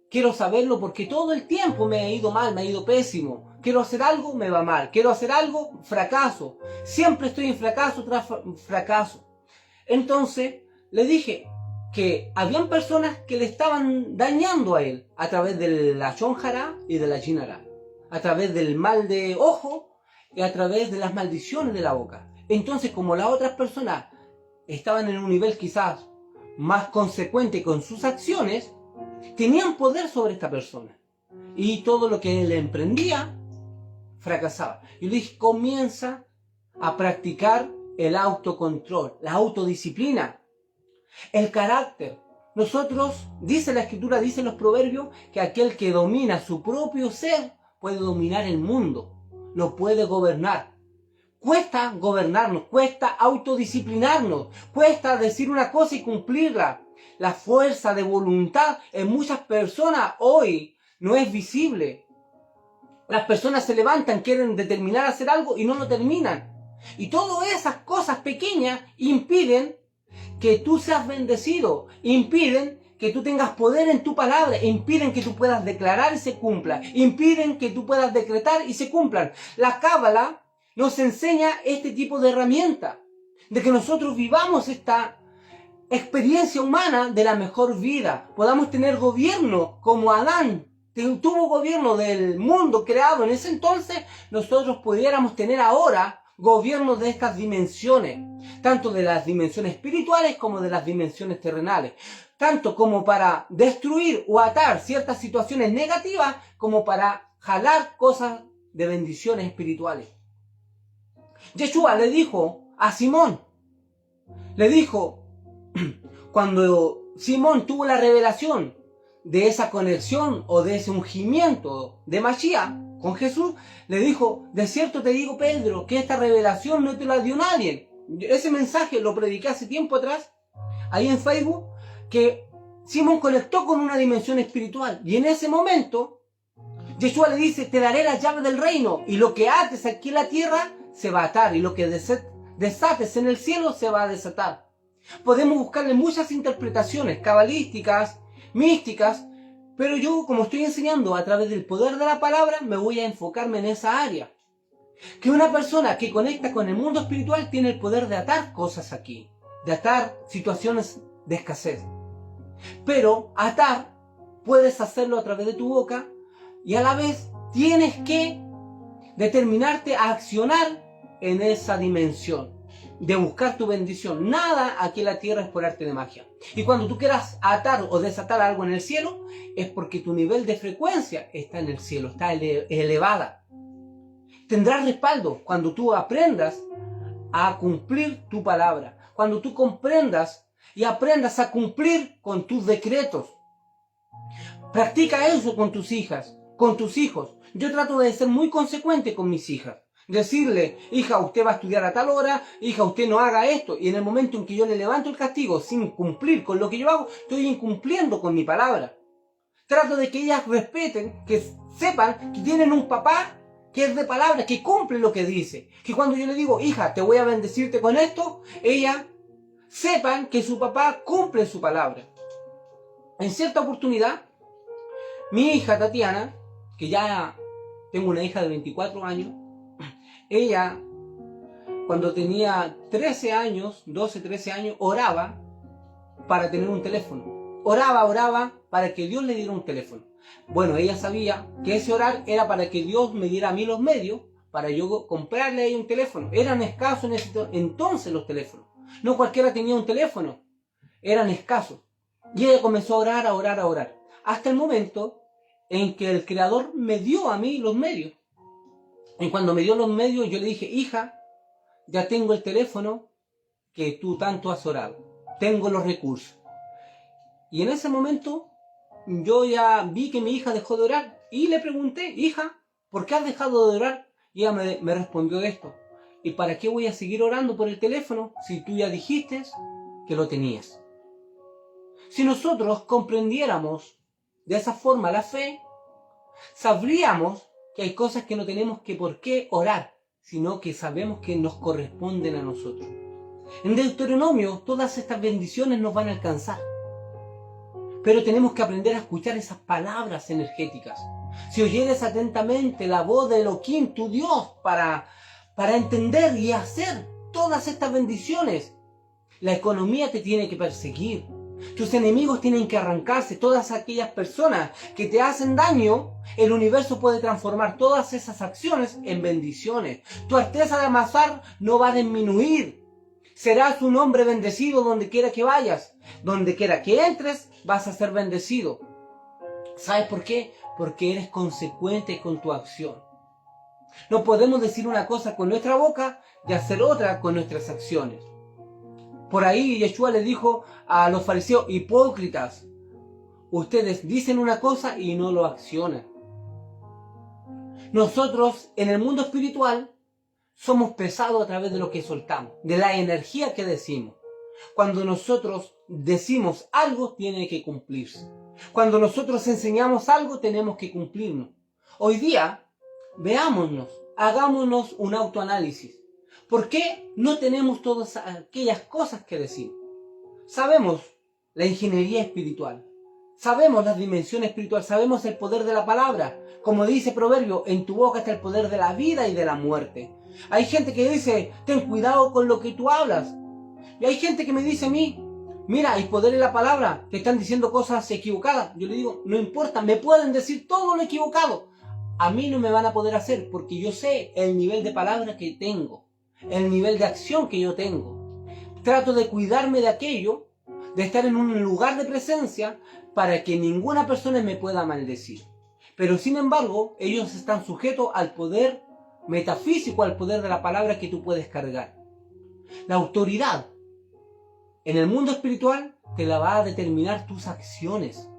quiero saberlo porque todo el tiempo me ha ido mal, me ha ido pésimo. Quiero hacer algo, me va mal. Quiero hacer algo, fracaso. Siempre estoy en fracaso tras fracaso. Entonces le dije que habían personas que le estaban dañando a él a través de la Shon Hará y de la Yin Hará, a través del mal de ojo y a través de las maldiciones de la boca. Entonces, como las otras personas estaban en un nivel quizás más consecuente con sus acciones, tenían poder sobre esta persona. Y todo lo que él emprendía, fracasaba. Y le dije, comienza a practicar el autocontrol, la autodisciplina, el carácter. Nosotros, dice la Escritura, dicen los proverbios, que aquel que domina su propio ser puede dominar el mundo, lo puede gobernar. Cuesta gobernarnos, cuesta autodisciplinarnos, cuesta decir una cosa y cumplirla. La fuerza de voluntad en muchas personas hoy no es visible. Las personas se levantan, quieren determinar hacer algo y no lo terminan. Y todas esas cosas pequeñas impiden que tú seas bendecido, impiden que tú tengas poder en tu palabra, impiden que tú puedas declarar y se cumpla, impiden que tú puedas decretar y se cumplan. La Cábala nos enseña este tipo de herramienta, de que nosotros vivamos esta experiencia humana de la mejor vida, podamos tener gobierno como Adán tuvo gobierno del mundo creado en ese entonces, nosotros pudiéramos tener ahora gobierno de estas dimensiones, tanto de las dimensiones espirituales como de las dimensiones terrenales, tanto como para destruir o atar ciertas situaciones negativas, como para jalar cosas de bendiciones espirituales. Yeshua le dijo a Simón, le dijo, cuando Simón tuvo la revelación de esa conexión o de ese ungimiento de Mashiach con Jesús, le dijo, de cierto te digo, Pedro, que esta revelación no te la dio nadie. Ese mensaje lo prediqué hace tiempo atrás, ahí en Facebook, que Simón conectó con una dimensión espiritual. Y en ese momento, Yeshua le dice, te daré la llave del reino, y lo que ates aquí en la tierra se va a atar, y lo que desates en el cielo se va a desatar. Podemos buscarle muchas interpretaciones cabalísticas, místicas, pero yo, como estoy enseñando a través del poder de la palabra, me voy a enfocarme en esa área. Que una persona que conecta con el mundo espiritual tiene el poder de atar cosas aquí, de atar situaciones de escasez. Pero atar puedes hacerlo a través de tu boca y a la vez tienes que determinarte a accionar en esa dimensión de buscar tu bendición. Nada aquí en la tierra es por arte de magia. Y cuando tú quieras atar o desatar algo en el cielo, es porque tu nivel de frecuencia está en el cielo, está elevada. Tendrás respaldo cuando tú aprendas a cumplir tu palabra, cuando tú comprendas y aprendas a cumplir con tus decretos. Practica eso con tus hijas, con tus hijos. Yo trato de ser muy consecuente con mis hijas. Decirle, hija, usted va a estudiar a tal hora, hija, usted no haga esto. Y en el momento en que yo le levanto el castigo sin cumplir con lo que yo hago, estoy incumpliendo con mi palabra. Trato de que ellas respeten, que sepan que tienen un papá que es de palabra, que cumple lo que dice. Que cuando yo le digo, hija, te voy a bendecirte con esto, ellas sepan que su papá cumple su palabra. En cierta oportunidad, mi hija Tatiana, que ya tengo una hija de 24 años, ella, cuando tenía 13 años, 12, 13 años, oraba para tener un teléfono. Oraba para que Dios le diera un teléfono. Bueno, ella sabía que ese orar era para que Dios me diera a mí los medios para yo comprarle a ella un teléfono. Eran escasos en ese entonces los teléfonos. No cualquiera tenía un teléfono. Eran escasos. Y ella comenzó a orar. Hasta el momento en que el Creador me dio a mí los medios. Y cuando me dio los medios, yo le dije, hija, ya tengo el teléfono que tú tanto has orado. Tengo los recursos. Y en ese momento, yo ya vi que mi hija dejó de orar. Y le pregunté, hija, ¿por qué has dejado de orar? Y ella me respondió esto. ¿Y para qué voy a seguir orando por el teléfono si tú ya dijiste que lo tenías? Si nosotros comprendiéramos de esa forma la fe, sabríamos que hay cosas que no tenemos que por qué orar, sino que sabemos que nos corresponden a nosotros. En Deuteronomio todas estas bendiciones nos van a alcanzar, pero tenemos que aprender a escuchar esas palabras energéticas. Si oyeres atentamente la voz de Elohim, tu Dios, para entender y hacer todas estas bendiciones, la economía te tiene que perseguir. Tus enemigos tienen que arrancarse. Todas aquellas personas que te hacen daño, el universo puede transformar todas esas acciones en bendiciones. Tu arteza de amasar no va a disminuir. Serás un hombre bendecido donde quiera que vayas. Donde quiera que entres, vas a ser bendecido. ¿Sabes por qué? Porque eres consecuente con tu acción. No podemos decir una cosa con nuestra boca y hacer otra con nuestras acciones. Por ahí Yeshua le dijo a los fariseos, hipócritas, ustedes dicen una cosa y no lo accionan. Nosotros en el mundo espiritual somos pesados a través de lo que soltamos, de la energía que decimos. Cuando nosotros decimos algo, tiene que cumplirse. Cuando nosotros enseñamos algo, tenemos que cumplirnos. Hoy día, veámonos, hagámonos un autoanálisis. ¿Por qué no tenemos todas aquellas cosas que decimos? Sabemos la ingeniería espiritual, sabemos las dimensiones espirituales, sabemos el poder de la palabra. Como dice Proverbio, en tu boca está el poder de la vida y de la muerte. Hay gente que dice, ten cuidado con lo que tú hablas. Y hay gente que me dice a mí, mira, hay poder en la palabra, te están diciendo cosas equivocadas. Yo le digo, no importa, me pueden decir todo lo equivocado. A mí no me van a poder hacer porque yo sé el nivel de palabra que tengo, el nivel de acción que yo tengo. Trato de cuidarme de aquello, de estar en un lugar de presencia para que ninguna persona me pueda maldecir. Pero sin embargo, ellos están sujetos al poder metafísico, al poder de la palabra que tú puedes cargar. La autoridad en el mundo espiritual te la va a determinar tus acciones.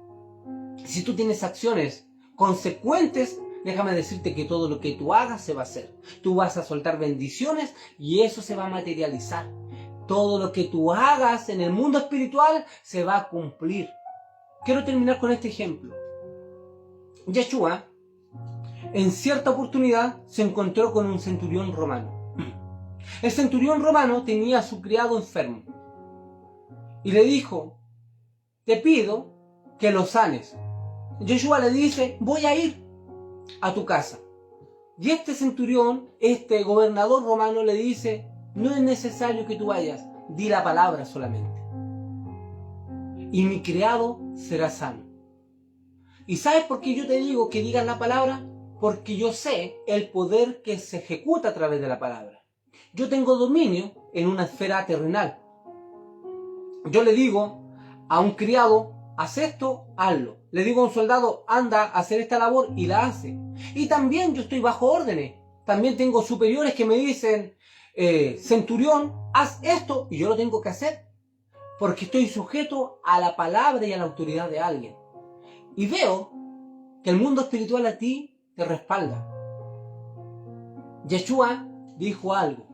Si tú tienes acciones consecuentes, déjame decirte que todo lo que tú hagas se va a hacer. Tú vas a soltar bendiciones y eso se va a materializar. Todo lo que tú hagas en el mundo espiritual se va a cumplir. Quiero terminar con este ejemplo. Yeshua, en cierta oportunidad, se encontró con un centurión romano. El centurión romano tenía a su criado enfermo. Y le dijo, te pido que lo sanes. Yeshua le dice, voy a ir a tu casa. Y este centurión, este gobernador romano le dice, no es necesario que tú vayas, di la palabra solamente. Y mi criado será sano. ¿Y sabes por qué yo te digo que digas la palabra? Porque yo sé el poder que se ejecuta a través de la palabra. Yo tengo dominio en una esfera terrenal. Yo le digo a un criado, haz esto, hazlo. Le digo a un soldado, anda a hacer esta labor y la hace. Y también yo estoy bajo órdenes. También tengo superiores que me dicen, centurión, haz esto y yo lo tengo que hacer. Porque estoy sujeto a la palabra y a la autoridad de alguien. Y veo que el mundo espiritual a ti te respalda. Yeshua dijo algo.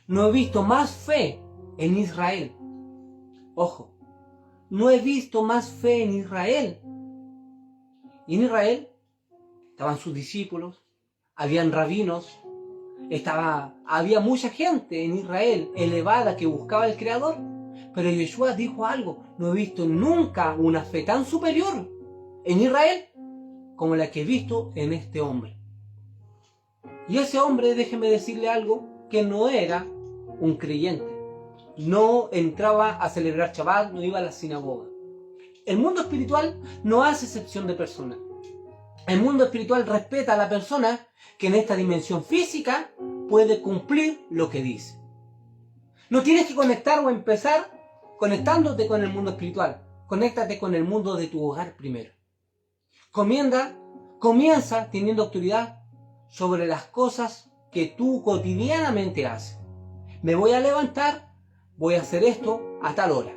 No he visto más fe en Israel. Ojo, no he visto más fe en Israel. Y en Israel estaban sus discípulos, habían rabinos, había mucha gente en Israel elevada que buscaba al Creador. Pero Yeshua dijo algo, no he visto nunca una fe tan superior en Israel como la que he visto en este hombre. Y ese hombre, déjeme decirle algo, que no era un creyente. No entraba a celebrar Shabbat, no iba a la sinagoga. El mundo espiritual no hace excepción de personas. El mundo espiritual respeta a la persona que en esta dimensión física puede cumplir lo que dice. No tienes que conectar o empezar conectándote con el mundo espiritual. Conéctate con el mundo de tu hogar primero. Comienza teniendo autoridad sobre las cosas que tú cotidianamente haces. Me voy a levantar, voy a hacer esto a tal hora.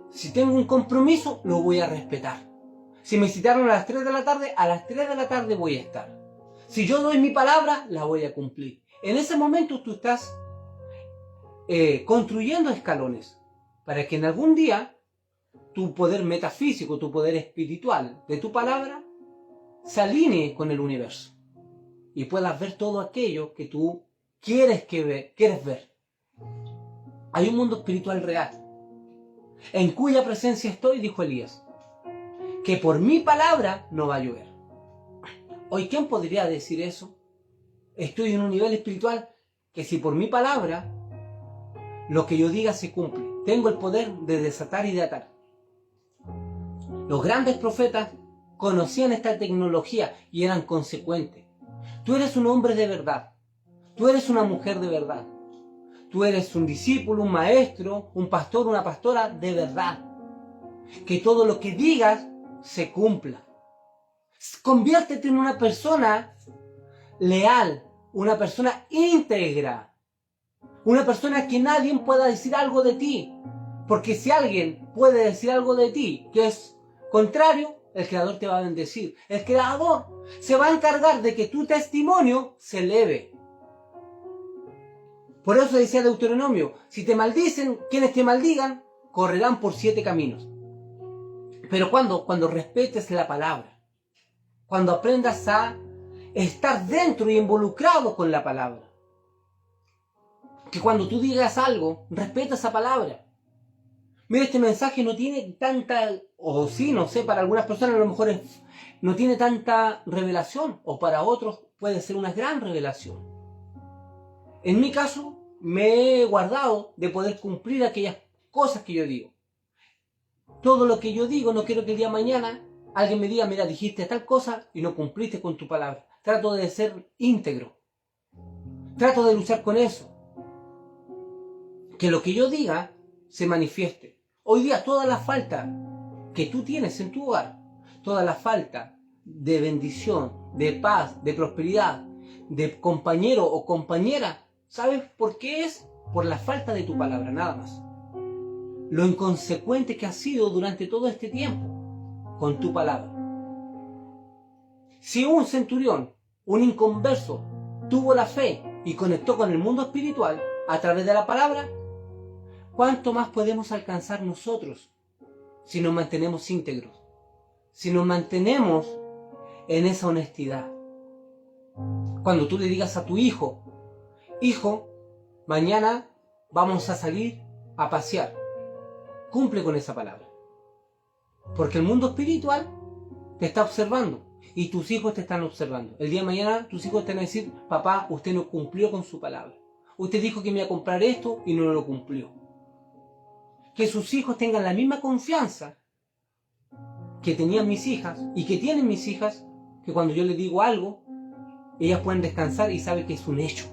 Si tengo un compromiso, lo voy a respetar. Si me citaron a las 3 de la tarde, a las 3 de la tarde voy a estar. Si yo doy mi palabra, la voy a cumplir. En ese momento tú estás construyendo escalones para que en algún día tu poder metafísico, tu poder espiritual de tu palabra se alinee con el universo y puedas ver todo aquello que tú quieres ver. Hay un mundo espiritual real, en cuya presencia estoy, dijo Elías, que por mi palabra no va a llover. Hoy, ¿quién podría decir eso? Estoy en un nivel espiritual que si por mi palabra lo que yo diga se cumple. Tengo el poder de desatar y de atar. Los grandes profetas conocían esta tecnología y eran consecuentes. Tú eres un hombre de verdad. Tú eres una mujer de verdad. Tú eres un discípulo, un maestro, un pastor, una pastora de verdad. Que todo lo que digas se cumpla. Conviértete en una persona leal, una persona íntegra, una persona que nadie pueda decir algo de ti. Porque si alguien puede decir algo de ti que es contrario, el Creador te va a bendecir. El Creador se va a encargar de que tu testimonio se eleve. Por eso decía Deuteronomio, si te maldicen, quienes te maldigan, correrán por 7 caminos. Pero cuando respetes la palabra, cuando aprendas a estar dentro y involucrado con la palabra, que cuando tú digas algo, respeta esa palabra. Mira, este mensaje no tiene tanta, o sí, no sé, para algunas personas a lo mejor no tiene tanta revelación, o para otros puede ser una gran revelación. En mi caso, me he guardado de poder cumplir aquellas cosas que yo digo. Todo lo que yo digo, no quiero que el día de mañana alguien me diga, mira, dijiste tal cosa y no cumpliste con tu palabra. Trato de ser íntegro. Trato de luchar con eso. Que lo que yo diga se manifieste. Hoy día toda la falta que tú tienes en tu hogar, toda la falta de bendición, de paz, de prosperidad, de compañero o compañera, ¿sabes por qué es? Por la falta de tu palabra, nada más. Lo inconsecuente que has sido durante todo este tiempo con tu palabra. Si un centurión, un inconverso, tuvo la fe y conectó con el mundo espiritual a través de la palabra, ¿cuánto más podemos alcanzar nosotros si nos mantenemos íntegros? Si nos mantenemos en esa honestidad. Cuando tú le digas a tu hijo, hijo, mañana vamos a salir a pasear, cumple con esa palabra. Porque el mundo espiritual te está observando y tus hijos te están observando. El día de mañana tus hijos te van a decir, papá, usted no cumplió con su palabra. Usted dijo que me iba a comprar esto y no lo cumplió. Que sus hijos tengan la misma confianza que tenían mis hijas y que tienen mis hijas, que cuando yo les digo algo, ellas pueden descansar y saben que es un hecho.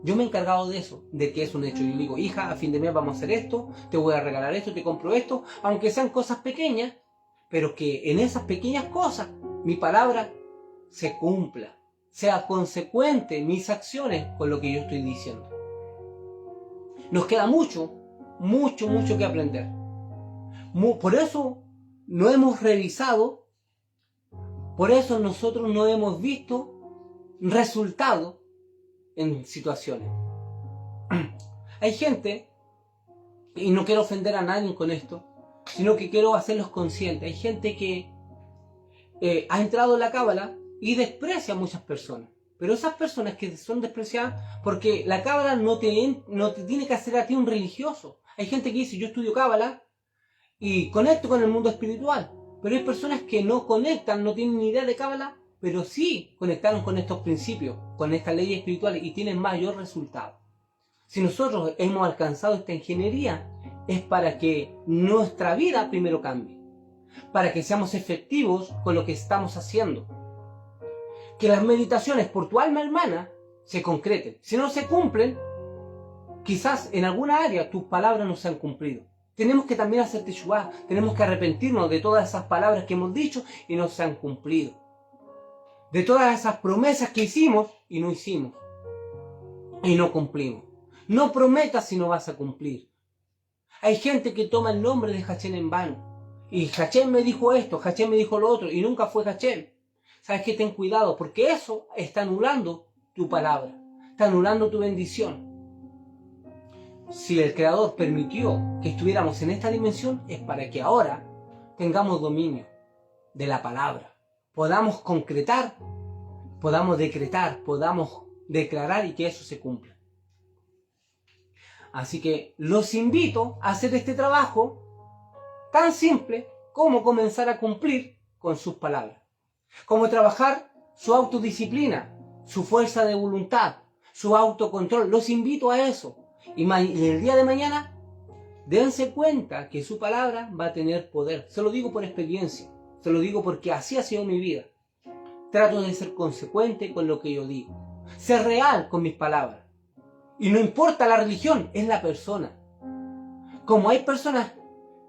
Yo me he encargado de eso, de que es un hecho. Yo le digo, hija, a fin de mes vamos a hacer esto, te voy a regalar esto, te compro esto, aunque sean cosas pequeñas, pero que en esas pequeñas cosas mi palabra se cumpla, sea consecuente mis acciones con lo que yo estoy diciendo. Nos queda mucho que aprender. Por eso no hemos revisado, por eso nosotros no hemos visto resultados en situaciones. Hay gente, y no quiero ofender a nadie con esto, sino que quiero hacerlos conscientes. Hay gente que ha entrado en la cábala y desprecia a muchas personas. Pero esas personas que son despreciadas, porque la cábala no te tiene que hacer a ti un religioso. Hay gente que dice, yo estudio cábala y conecto con el mundo espiritual. Pero hay personas que no conectan, no tienen ni idea de cábala, pero sí conectaron con estos principios, con estas leyes espirituales y tienen mayor resultado. Si nosotros hemos alcanzado esta ingeniería, es para que nuestra vida primero cambie, para que seamos efectivos con lo que estamos haciendo. Que las meditaciones por tu alma hermana se concreten. Si no se cumplen, quizás en alguna área tus palabras no se han cumplido. Tenemos que también hacer teshuvá, tenemos que arrepentirnos de todas esas palabras que hemos dicho y no se han cumplido. De todas esas promesas que hicimos y no hicimos. Y no cumplimos. No prometas si no vas a cumplir. Hay gente que toma el nombre de Hachén en vano. Y Hachén me dijo esto, Hachén me dijo lo otro, y nunca fue Hachén. ¿Sabes qué? Ten cuidado, porque eso está anulando tu palabra. Está anulando tu bendición. Si el Creador permitió que estuviéramos en esta dimensión, es para que ahora tengamos dominio de la palabra. Podamos concretar, podamos decretar, podamos declarar y que eso se cumpla. Así que los invito a hacer este trabajo tan simple como comenzar a cumplir con sus palabras. Como trabajar su autodisciplina, su fuerza de voluntad, su autocontrol. Los invito a eso. Y el día de mañana, dense cuenta que su palabra va a tener poder. Se lo digo por experiencia. Se lo digo porque así ha sido mi vida. Trato de ser consecuente con lo que yo digo. Ser real con mis palabras. Y no importa la religión, es la persona. Como hay personas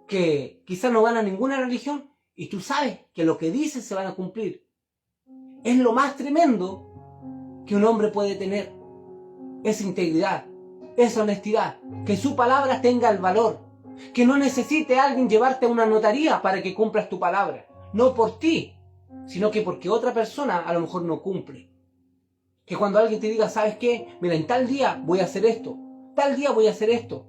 que quizás no van a ninguna religión y tú sabes que lo que dices se van a cumplir. Es lo más tremendo que un hombre puede tener. Esa integridad, esa honestidad, que su palabra tenga el valor, que no necesite alguien llevarte a una notaría para que cumplas tu palabra, no por ti, sino que porque otra persona a lo mejor no cumple. Que cuando alguien te diga, ¿sabes qué? Mira, en tal día voy a hacer esto, tal día voy a hacer esto.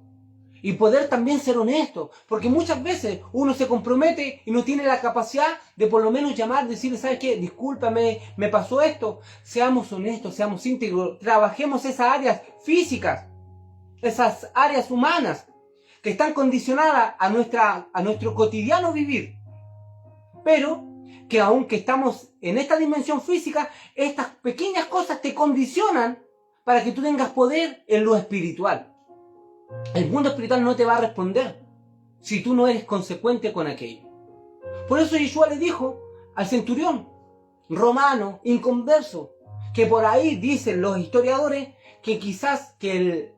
Y poder también ser honesto, porque muchas veces uno se compromete y no tiene la capacidad de por lo menos llamar, decirle, ¿sabes qué? Discúlpame, me pasó esto. Seamos honestos, seamos íntegros, trabajemos esas áreas físicas, esas áreas humanas que están condicionadas a nuestro cotidiano vivir. Pero que aunque estamos en esta dimensión física, estas pequeñas cosas te condicionan para que tú tengas poder en lo espiritual. El mundo espiritual no te va a responder si tú no eres consecuente con aquello. Por eso Yeshua le dijo al centurión romano, inconverso, que por ahí dicen los historiadores que quizás que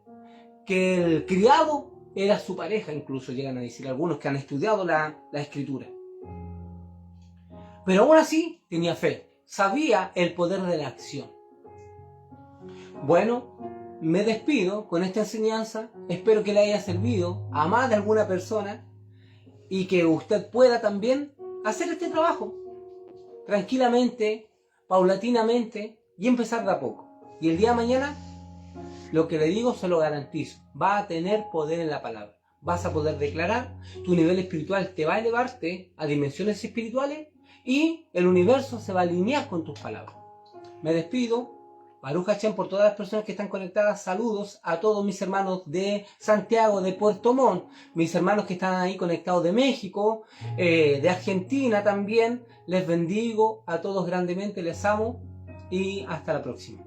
el criado era su pareja, incluso llegan a decir algunos que han estudiado la escritura. Pero aún así tenía fe, sabía el poder de la acción. Bueno, me despido con esta enseñanza, espero que le haya servido a más de alguna persona y que usted pueda también hacer este trabajo tranquilamente, paulatinamente y empezar de a poco. Y el día de mañana, lo que le digo se lo garantizo, va a tener poder en la palabra. Vas a poder declarar, tu nivel espiritual te va a elevarte a dimensiones espirituales y el universo se va a alinear con tus palabras. Me despido. Baruch Hashem por todas las personas que están conectadas. Saludos a todos mis hermanos de Santiago, de Puerto Montt, mis hermanos que están ahí conectados de México, de Argentina también. Les bendigo a todos grandemente, les amo y hasta la próxima.